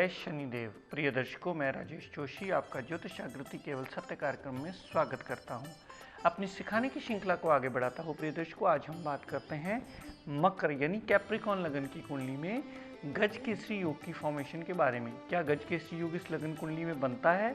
जय शनिदेव। प्रिय दर्शकों, मैं राजेश जोशी आपका ज्योतिष जागृति केवल सत्य कार्यक्रम में स्वागत करता हूं। अपनी सिखाने की श्रृंखला को आगे बढ़ाता हूं। प्रिय दर्शकों, आज हम बात करते हैं मकर यानी कैप्रिकॉन लगन की कुंडली में गज केसरी योग की फॉर्मेशन के बारे में। क्या गज केसरी योग इस लगन कुंडली में बनता है?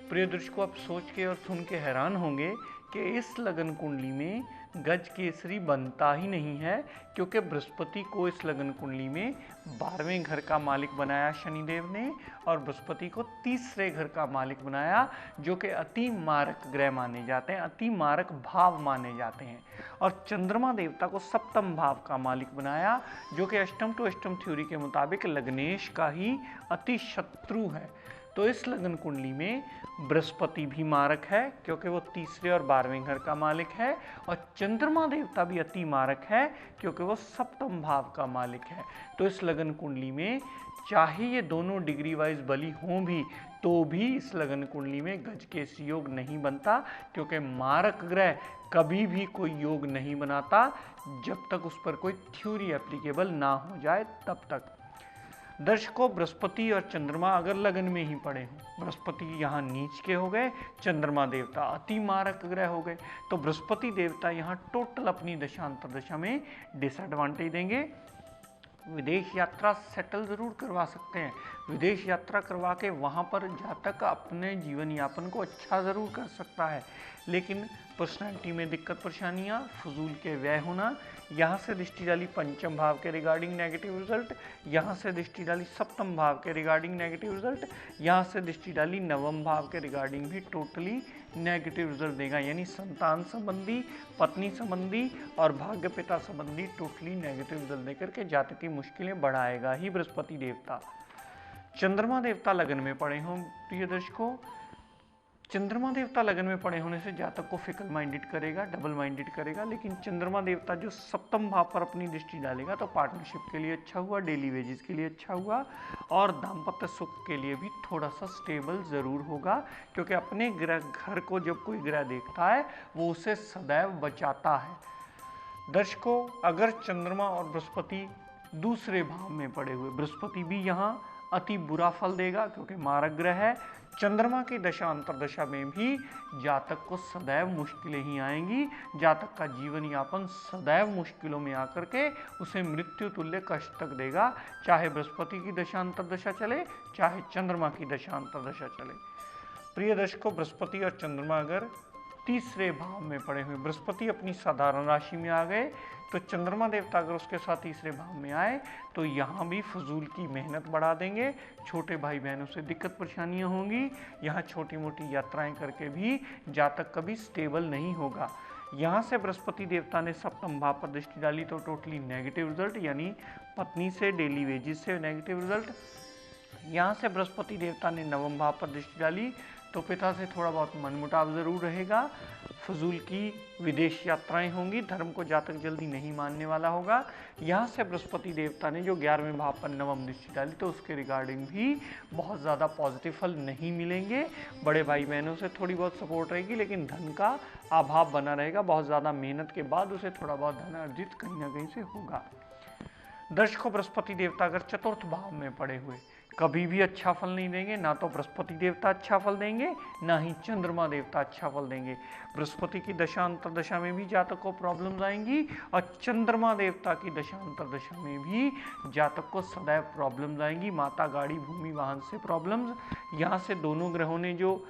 प्रिय दर्शकों, आप सोच के और सुन के हैरान होंगे कि इस लगन कुंडली में गज केसरी बनता ही नहीं है, क्योंकि बृहस्पति को इस लगन कुंडली में 12वें घर का मालिक बनाया शनिदेव ने, और बृहस्पति को तीसरे घर का मालिक बनाया, जो कि अति मारक ग्रह माने जाते हैं, अति मारक भाव माने जाते हैं। और चंद्रमा देवता को सप्तम भाव का मालिक बनाया, जो कि अष्टम टू अष्टम थ्योरी के मुताबिक लग्नेश का ही अति शत्रु है। तो इस लगन कुंडली में बृहस्पति भी मारक है, क्योंकि वो तीसरे और 12वें घर का मालिक है, और चंद्रमा देवता भी अति मारक है, क्योंकि वो सप्तम भाव का मालिक है। तो इस लगन कुंडली में चाहे ये दोनों डिग्री वाइज बली हों भी, तो भी इस लगन कुंडली में गज केसरी योग नहीं बनता, क्योंकि मारक ग्रह कभी भी कोई योग नहीं बनाता जब तक उस पर कोई थ्योरी एप्लीकेबल ना हो जाए तब तक। दर्शकों, बृहस्पति और चंद्रमा अगर लगन में ही पड़े हों, बृहस्पति यहाँ नीच के हो गए, चंद्रमा देवता अति मारक ग्रह हो गए, तो बृहस्पति देवता यहाँ टोटल अपनी दशांतर दशा में डिसएडवांटेज देंगे। विदेश यात्रा सेटल जरूर करवा सकते हैं, विदेश यात्रा करवा के वहाँ पर जातक अपने जीवन यापन को अच्छा ज़रूर कर सकता है, लेकिन पर्सनैलिटी में दिक्कत परेशानियाँ, फजूल के व्यय होना, यहाँ से दृष्टि डाली पंचम भाव के रिगार्डिंग नेगेटिव रिजल्ट, यहाँ से दृष्टि डाली सप्तम भाव के रिगार्डिंग नेगेटिव रिजल्ट, यहाँ से दृष्टि डाली नवम भाव के रिगार्डिंग भी टोटली नेगेटिव रिजल्ट देगा। यानी संतान संबंधी, पत्नी संबंधी और भाग्य पिता संबंधी टोटली नेगेटिव रिजल्ट देकर के जातक की मुश्किलें बढ़ाएगा ही बृहस्पति देवता। चंद्रमा देवता लगन में पड़े हों, प्रिय दर्शकों, चंद्रमा देवता लगन में पड़े होने से जातक को फिकल माइंडेड करेगा, डबल माइंडेड करेगा, लेकिन चंद्रमा देवता जो सप्तम भाव पर अपनी दृष्टि डालेगा तो पार्टनरशिप के लिए अच्छा हुआ, डेली वेजेस के लिए अच्छा हुआ, और दाम्पत्य सुख के लिए भी थोड़ा सा स्टेबल जरूर होगा, क्योंकि अपने ग्रह घर को जब कोई ग्रह देखता है वो उसे सदैव बचाता है। दर्शकों, अगर चंद्रमा और बृहस्पति दूसरे भाव में पड़े हुए, बृहस्पति भी यहाँ अति बुरा फल देगा क्योंकि मारक ग्रह है। चंद्रमा की दशा अंतरदशा में भी जातक को सदैव मुश्किलें ही आएंगी, जातक का जीवन यापन सदैव मुश्किलों में आकर के उसे मृत्यु तुल्य कष्ट तक देगा, चाहे बृहस्पति की दशा अंतरदशा चले, चाहे चंद्रमा की दशा अंतरदशा चले। प्रिय दर्शकों, बृहस्पति और चंद्रमा अगर तीसरे भाव में पड़े हुए, बृहस्पति अपनी साधारण राशि में आ गए, तो चंद्रमा देवता अगर उसके साथ तीसरे भाव में आए तो यहाँ भी फजूल की मेहनत बढ़ा देंगे, छोटे भाई बहनों से दिक्कत परेशानियाँ होंगी, यहाँ छोटी मोटी यात्राएं करके भी जातक कभी स्टेबल नहीं होगा। यहाँ से बृहस्पति देवता ने सप्तम भाव पर दृष्टि डाली तो टोटली नेगेटिव रिजल्ट, यानी पत्नी से, डेली वेजेस से नेगेटिव रिजल्ट। यहाँ से बृहस्पति देवता ने नवम भाव पर दृष्टि डाली तो पिता से थोड़ा बहुत मनमुटाव जरूर रहेगा, फजूल की विदेश यात्राएं होंगी, धर्म को जातक जल्दी नहीं मानने वाला होगा। यहाँ से बृहस्पति देवता ने जो 11वें भाव पर नवम दृष्टि डाली तो उसके रिगार्डिंग भी बहुत ज़्यादा पॉजिटिव फल नहीं मिलेंगे, बड़े भाई बहनों से थोड़ी बहुत सपोर्ट रहेगी, लेकिन धन का अभाव बना रहेगा, बहुत ज़्यादा मेहनत के बाद उसे थोड़ा बहुत धन अर्जित कहीं ना कहीं से होगा। दर्शकों, बृहस्पति देवता अगर चतुर्थ भाव में पड़े हुए कभी भी अच्छा फल नहीं देंगे, ना तो बृहस्पति देवता अच्छा फल देंगे, ना ही चंद्रमा देवता अच्छा फल देंगे। बृहस्पति की दशा अंतरदशा में भी जातक को प्रॉब्लम्स आएंगी, और चंद्रमा देवता की दशा अंतरदशा में भी जातक को सदैव प्रॉब्लम्स आएंगी, माता, गाड़ी, भूमि, वाहन से प्रॉब्लम्स। यहाँ से दोनों ग्रहों ने जो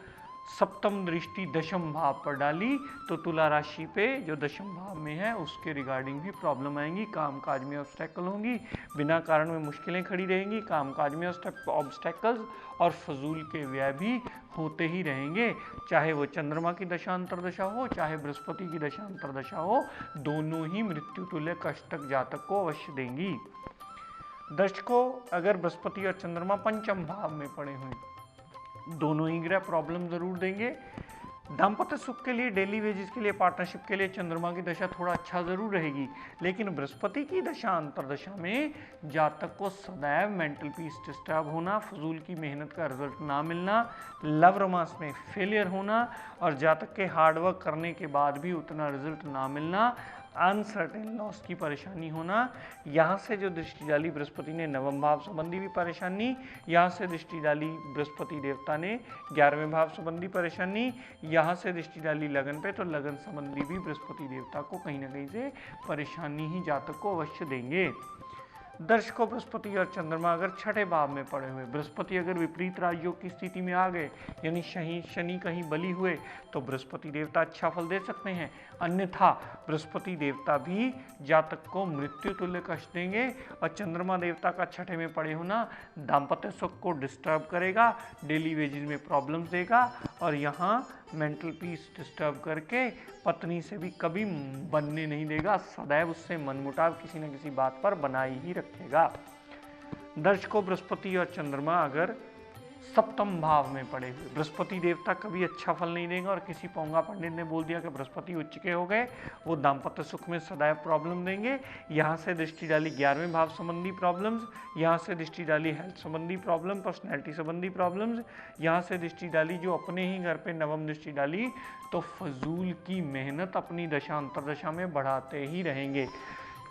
सप्तम दृष्टि दशम भाव पर डाली तो तुला राशि पे जो दशम भाव में है उसके रिगार्डिंग भी प्रॉब्लम आएंगी, कामकाज में ऑब्स्टेकल होंगी, बिना कारण में मुश्किलें खड़ी रहेंगी, कामकाज में ऑब्स्टेकल्स और फजूल के व्यय भी होते ही रहेंगे, चाहे वो चंद्रमा की दशा अंतरदशा हो, चाहे बृहस्पति की दशा अंतरदशा हो, दोनों ही मृत्यु तुल्य कष्ट तक जातक को अवश्य देंगी। दर्शकों, अगर बृहस्पति और चंद्रमा पंचम भाव में पड़े हुए, दोनों ही ग्रह प्रॉब्लम जरूर देंगे। दाम्पत्य सुख के लिए, डेली वेजेस के लिए, पार्टनरशिप के लिए चंद्रमा की दशा थोड़ा अच्छा जरूर रहेगी, लेकिन बृहस्पति की दशा अंतरदशा में जातक को सदैव मेंटल पीस डिस्टर्ब होना, फजूल की मेहनत का रिजल्ट ना मिलना, लव रोमांस में फेलियर होना, और जातक के हार्डवर्क करने के बाद भी उतना रिजल्ट ना मिलना, अनसर्टेन लॉस की परेशानी होना। यहाँ से जो दृष्टि डाली बृहस्पति ने नवम भाव संबंधी भी परेशानी, यहाँ से दृष्टि डाली बृहस्पति देवता ने 11वें भाव संबंधी परेशानी, यहाँ से दृष्टि डाली लगन पे तो लगन संबंधी भी बृहस्पति देवता को कहीं ना कहीं से परेशानी ही जातक को अवश्य देंगे। दर्शकों, बृहस्पति और चंद्रमा अगर छठे भाव में पड़े हुए, बृहस्पति अगर विपरीत राजयोग की स्थिति में आ गए यानी शनि कहीं बली हुए तो बृहस्पति देवता अच्छा फल दे सकते हैं, अन्यथा बृहस्पति देवता भी जातक को मृत्यु तुल्य कष्ट देंगे। और चंद्रमा देवता का छठे में पड़े होना दाम्पत्य सुख को डिस्टर्ब करेगा, डेली वेजेस में प्रॉब्लम्स देगा और यहाँ मेंटल पीस डिस्टर्ब करके पत्नी से भी कभी बनने नहीं देगा, सदैव उससे मनमुटाव किसी न किसी बात पर बनाए ही रखेगा। दर्शकों, बृहस्पति और चंद्रमा अगर सप्तम भाव में पड़े हुए, बृहस्पति देवता कभी अच्छा फल नहीं देगा और किसी पोंगा पंडित ने बोल दिया कि बृहस्पति उच्च के हो गए, वो दाम्पत्य सुख में सदैव प्रॉब्लम देंगे। यहाँ से दृष्टि डाली 11वें भाव संबंधी प्रॉब्लम्स, यहाँ से दृष्टि डाली हेल्थ संबंधी प्रॉब्लम, पर्सनैलिटी संबंधी प्रॉब्लम्स, यहाँ से दृष्टि डाली जो अपने ही घर पे नवम दृष्टि डाली तो फजूल की मेहनत अपनी दशा अंतरदशा में बढ़ाते ही रहेंगे।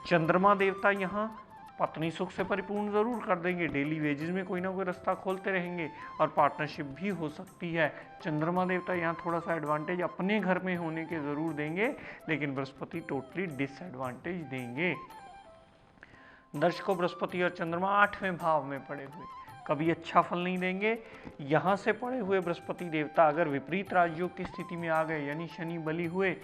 चंद्रमा देवता यहाँ पत्नी सुख से परिपूर्ण जरूर कर देंगे, डेली वेजेस में कोई ना कोई रास्ता खोलते रहेंगे और पार्टनरशिप भी हो सकती है। चंद्रमा देवता यहाँ थोड़ा सा एडवांटेज अपने घर में होने के जरूर देंगे, लेकिन बृहस्पति टोटली डिसएडवांटेज देंगे। दर्शकों, बृहस्पति और चंद्रमा 8वें भाव में पड़े हुए कभी अच्छा फल नहीं देंगे। यहाँ से पड़े हुए बृहस्पति देवता अगर विपरीत राजयोग की स्थिति में आ गए यानी शनि बली हुए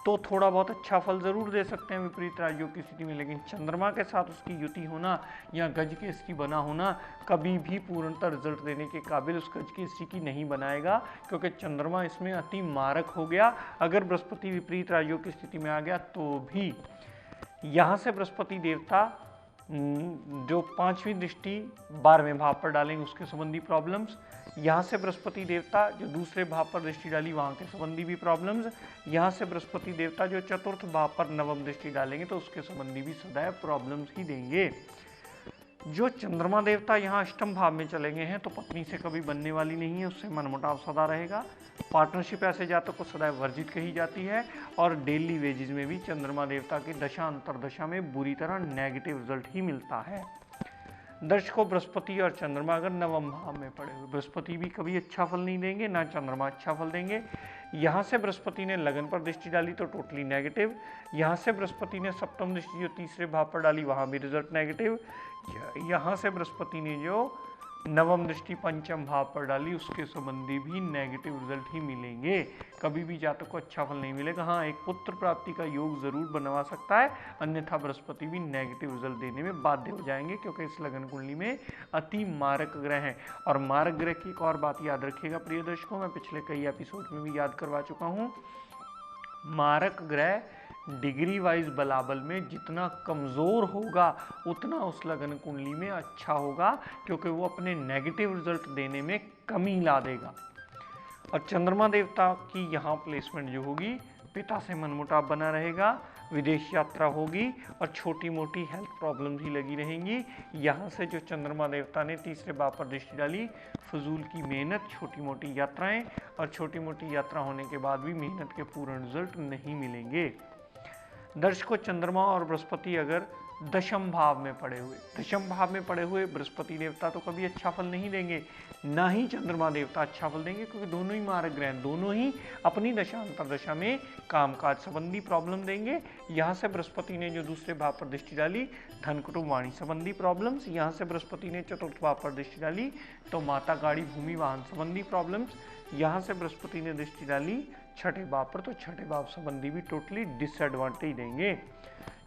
तो थोड़ा बहुत अच्छा फल जरूर दे सकते हैं विपरीत राजयोग की स्थिति में, लेकिन चंद्रमा के साथ उसकी युति होना या गज के इसकी बना होना कभी भी पूर्णतः रिजल्ट देने के काबिल उस गज की स्थिति की नहीं बनाएगा, क्योंकि चंद्रमा इसमें अति मारक हो गया। अगर बृहस्पति विपरीत राजयोग की स्थिति में आ गया तो भी यहाँ से बृहस्पति देवता जो 5वीं दृष्टि 12वें भाव पर डालेंगे उसके संबंधी प्रॉब्लम्स, यहाँ से बृहस्पति देवता जो दूसरे भाव पर दृष्टि डाली वहाँ के संबंधी भी प्रॉब्लम्स, यहाँ से बृहस्पति देवता जो चतुर्थ भाव पर नवम दृष्टि डालेंगे तो उसके संबंधी भी सदैव प्रॉब्लम्स ही देंगे। जो चंद्रमा देवता यहाँ अष्टम भाव में चले गए हैं तो पत्नी से कभी बनने वाली नहीं है, उससे मनमुटाव सदा रहेगा, पार्टनरशिप ऐसे जातकों को सदैव वर्जित कही जाती है और डेली वेजेस में भी चंद्रमा देवता की दशा अंतरदशा में बुरी तरह नेगेटिव रिजल्ट ही मिलता है। दर्शकों, बृहस्पति और चंद्रमा अगर नवम भाव में पड़े हुए, बृहस्पति भी कभी अच्छा फल नहीं देंगे ना चंद्रमा अच्छा फल देंगे। यहाँ से बृहस्पति ने लगन पर दृष्टि डाली तो टोटली नेगेटिव, यहाँ से बृहस्पति ने सप्तम दृष्टि जो तीसरे भाव पर डाली वहाँ भी रिजल्ट नेगेटिव, यहाँ से बृहस्पति ने जो नवम दृष्टि पंचम भाव पर डाली उसके संबंधी भी नेगेटिव रिजल्ट ही मिलेंगे, कभी भी जातक को अच्छा फल नहीं मिलेगा। हाँ, एक पुत्र प्राप्ति का योग जरूर बनवा सकता है, अन्यथा बृहस्पति भी नेगेटिव रिजल्ट देने में बाध्य हो जाएंगे, क्योंकि इस लगन कुंडली में अति मारक ग्रह हैं। और मारक ग्रह की एक और बात याद रखिएगा प्रिय दर्शकों, मैं पिछले कई एपिसोड में भी याद करवा चुका हूँ, मारक ग्रह डिग्री वाइज बलाबल में जितना कमज़ोर होगा उतना उस लगन कुंडली में अच्छा होगा, क्योंकि वो अपने नेगेटिव रिजल्ट देने में कमी ला देगा। और चंद्रमा देवता की यहाँ प्लेसमेंट जो होगी, पिता से मनमुटाव बना रहेगा, विदेश यात्रा होगी और छोटी मोटी हेल्थ प्रॉब्लम ही लगी रहेंगी। यहाँ से जो चंद्रमा देवता ने तीसरे भाव पर दृष्टि डाली, फजूल की मेहनत, छोटी मोटी यात्राएं और छोटी मोटी यात्रा होने के बाद भी मेहनत के पूर्ण रिजल्ट नहीं मिलेंगे। दर्शकों, चंद्रमा और बृहस्पति अगर दशम भाव में पड़े हुए, दशम भाव में पड़े हुए बृहस्पति देवता तो कभी अच्छा फल नहीं देंगे, ना ही चंद्रमा देवता अच्छा फल देंगे, क्योंकि दोनों ही मारक ग्रह, दोनों ही अपनी दशा अंतरदशा में कामकाज संबंधी प्रॉब्लम देंगे। यहाँ से बृहस्पति ने जो दूसरे भाव पर दृष्टि डाली, धन कुटुंब वाणी संबंधी प्रॉब्लम्स, यहाँ से बृहस्पति ने चतुर्थ भाव पर दृष्टि डाली तो माता, गाड़ी, भूमि, वाहन संबंधी प्रॉब्लम्स, यहाँ से बृहस्पति ने दृष्टि डाली छठे भाव पर तो छठे भाव संबंधी भी टोटली डिसएडवांटेज देंगे।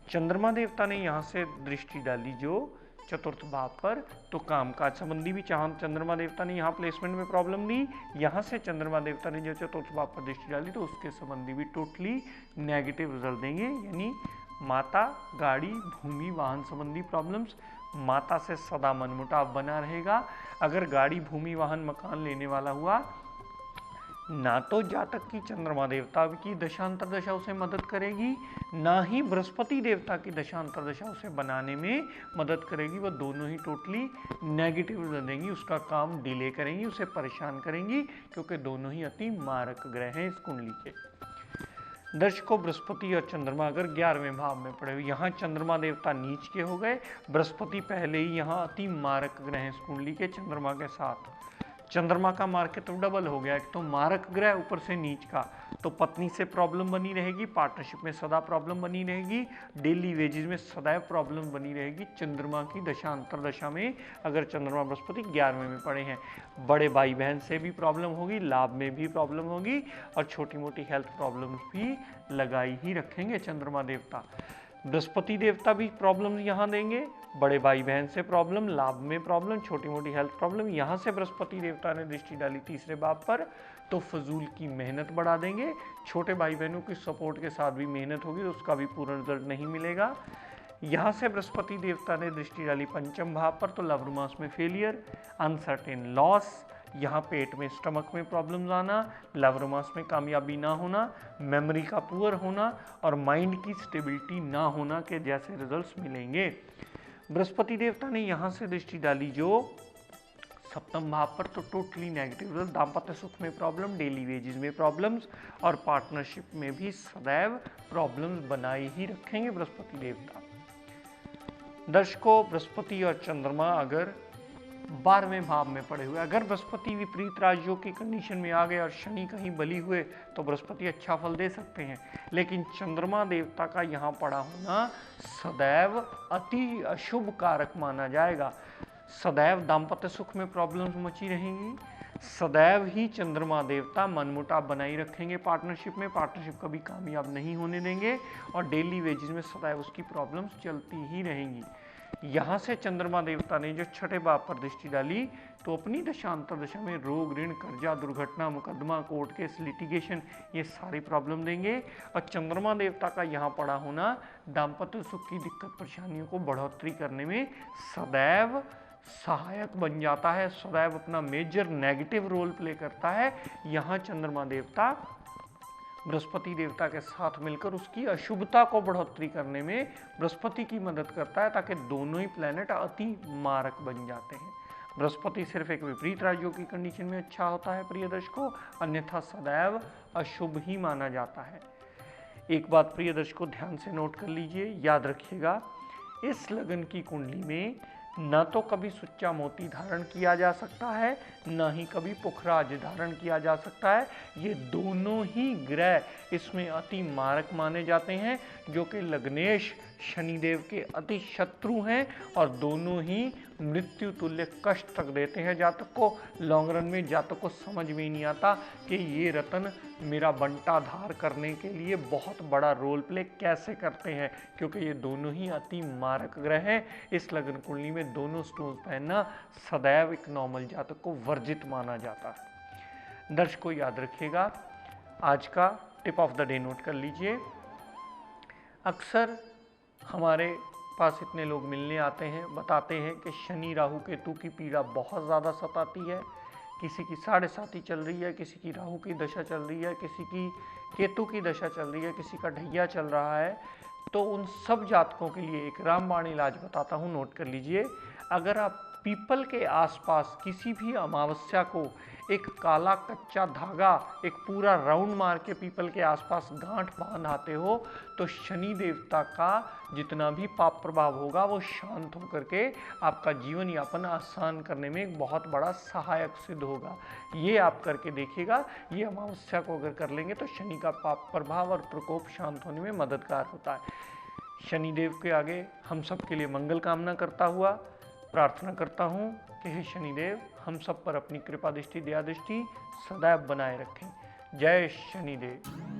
चंद्रमा देवता ने यहाँ से दृष्टि डाली जो चतुर्थ भाव पर तो कामकाज संबंधी भी चंद्रमा देवता ने यहाँ प्लेसमेंट में प्रॉब्लम दी, यहाँ से चंद्रमा देवता ने जो चतुर्थ भाव पर दृष्टि डाली तो उसके संबंधी भी टोटली नेगेटिव रिजल्ट देंगे, यानी माता, गाड़ी, भूमि, वाहन संबंधी प्रॉब्लम्स, माता से सदा मनमुटाव बना रहेगा। अगर गाड़ी, भूमि, वाहन, मकान लेने वाला हुआ, ना तो जातक की चंद्रमा देवता की दशांतर दशा उसे मदद करेगी, ना ही बृहस्पति देवता की दशांतर दशा उसे बनाने में मदद करेगी, वह दोनों ही टोटली नेगेटिव देंगी, उसका काम डिले करेंगी, उसे परेशान करेंगी, क्योंकि दोनों ही अति मारक ग्रह हैं इस कुंडली के। दर्शकों, बृहस्पति और चंद्रमा अगर 11वें भाव में पड़े हुए, यहाँ चंद्रमा देवता नीच के हो गए, बृहस्पति पहले ही यहाँ अति मारक ग्रह है इस कुंडली के चंद्रमा के साथ। चंद्रमा का मार्क तो डबल हो गया, एक तो मारक ग्रह ऊपर से नीच का, तो पत्नी से प्रॉब्लम बनी रहेगी, पार्टनरशिप में सदा प्रॉब्लम बनी रहेगी, डेली वेजेस में सदैव प्रॉब्लम बनी रहेगी। चंद्रमा की दशा अंतर दशा में अगर चंद्रमा बृहस्पति 11वें में पड़े हैं, बड़े भाई बहन से भी प्रॉब्लम होगी, लाभ में भी प्रॉब्लम होगी, और छोटी मोटी हेल्थ प्रॉब्लम भी लगाई ही रखेंगे चंद्रमा देवता। बृहस्पति देवता भी प्रॉब्लम यहाँ देंगे, बड़े भाई बहन से प्रॉब्लम, लाभ में प्रॉब्लम, छोटी मोटी हेल्थ प्रॉब्लम। यहाँ से बृहस्पति देवता ने दृष्टि डाली तीसरे भाव पर, तो फजूल की मेहनत बढ़ा देंगे। छोटे भाई बहनों की सपोर्ट के साथ भी मेहनत होगी, उसका भी पूर्ण रिजल्ट नहीं मिलेगा। यहाँ से बृहस्पति देवता ने दृष्टि डाली पंचम भाव पर, तो लव रोमांस में फेलियर, अनसर्टेन लॉस, यहाँ पेट में स्टमक में प्रॉब्लम्स आना, लव रोमांस में कामयाबी ना होना, मेमोरी का पुअर होना और माइंड की स्टेबिलिटी ना होना के जैसे रिजल्ट्स मिलेंगे। बृहस्पति देवता ने यहाँ से दृष्टि डाली जो सप्तम भाव पर, तो टोटली नेगेटिव रिजल्ट, दाम्पत्य सुख में प्रॉब्लम, डेली वेजेस में प्रॉब्लम्स और पार्टनरशिप में भी सदैव प्रॉब्लम्स बनाए ही रखेंगे बृहस्पति देवता। दर्शकों, बृहस्पति और चंद्रमा अगर 12वें भाव में पड़े हुए, अगर बृहस्पति विपरीत राजयोग की कंडीशन में आ गए और शनि कहीं बली हुए तो बृहस्पति अच्छा फल दे सकते हैं, लेकिन चंद्रमा देवता का यहाँ पड़ा होना सदैव अति अशुभ कारक माना जाएगा। सदैव दाम्पत्य सुख में प्रॉब्लम्स मची रहेंगी, सदैव ही चंद्रमा देवता मनमुटाव बनाई रखेंगे पार्टनरशिप में, पार्टनरशिप कभी कामयाब नहीं होने देंगे और डेली वेजेस में सदैव उसकी प्रॉब्लम्स चलती ही रहेंगी। यहाँ से चंद्रमा देवता ने जो छठे भाव पर दृष्टि डाली, तो अपनी दशांतर दशा में रोग, ऋण, कर्जा, दुर्घटना, मुकदमा, कोर्ट केस, लिटिगेशन, ये सारी प्रॉब्लम देंगे। और चंद्रमा देवता का यहाँ पड़ा होना दाम्पत्य सुख की दिक्कत परेशानियों को बढ़ोतरी करने में सदैव सहायक बन जाता है, सदैव अपना मेजर नेगेटिव रोल प्ले करता है। यहाँ चंद्रमा देवता बृहस्पति देवता के साथ मिलकर उसकी अशुभता को बढ़ोतरी करने में बृहस्पति की मदद करता है, ताकि दोनों ही प्लैनेट अति मारक बन जाते हैं। बृहस्पति सिर्फ एक विपरीत राजयोग की कंडीशन में अच्छा होता है प्रिय दर्शकों, अन्यथा सदैव अशुभ ही माना जाता है। एक बात प्रिय दर्शकों ध्यान से नोट कर लीजिए, याद रखिएगा, इस लगन की कुंडली में न तो कभी सुच्चा मोती धारण किया जा सकता है, न ही कभी पुखराज धारण किया जा सकता है। ये दोनों ही ग्रह इसमें अति मारक माने जाते हैं, जो कि लग्नेश शनिदेव के अति शत्रु हैं और दोनों ही मृत्यु तुल्य कष्ट तक देते हैं जातक को। लॉन्ग रन में जातक को समझ में नहीं आता कि ये रतन मेरा बंटा धार करने के लिए बहुत बड़ा रोल प्ले कैसे करते हैं, क्योंकि ये दोनों ही अति मारक ग्रह हैं। इस लगन कुंडली में दोनों स्टोन पहनना सदैव एक नॉर्मल जातक को वर्जित माना जाता है। दर्शकों याद रखिएगा, आज का tip of the day note कर लीजिए। अक्सर हमारे पास इतने लोग मिलने आते हैं, बताते हैं कि शनि राहु केतु की पीड़ा बहुत ज़्यादा सताती है, किसी की 7.5 चल रही है, किसी की राहु की दशा चल रही है, किसी की केतु की दशा चल रही है, किसी का ढैया चल रहा है। तो उन सब जातकों के लिए एक रामबाण इलाज बताता हूँ, नोट कर लीजिए। अगर आप पीपल के आसपास किसी भी अमावस्या को एक काला कच्चा धागा एक पूरा राउंड मार के पीपल के आसपास गांठ बांध आते हो, तो शनि देवता का जितना भी पाप प्रभाव होगा वो शांत होकर के आपका जीवन यापन आसान करने में एक बहुत बड़ा सहायक सिद्ध होगा। ये आप करके देखिएगा, ये अमावस्या को अगर कर लेंगे तो शनि का पाप प्रभाव और प्रकोप शांत होने में मददगार होता है। शनिदेव के आगे हम सब के लिए मंगल कामना करता हुआ प्रार्थना करता हूँ कि हे शनिदेव हम सब पर अपनी कृपा दृष्टि, दया दृष्टि सदैव बनाए रखें। जय शनिदेव।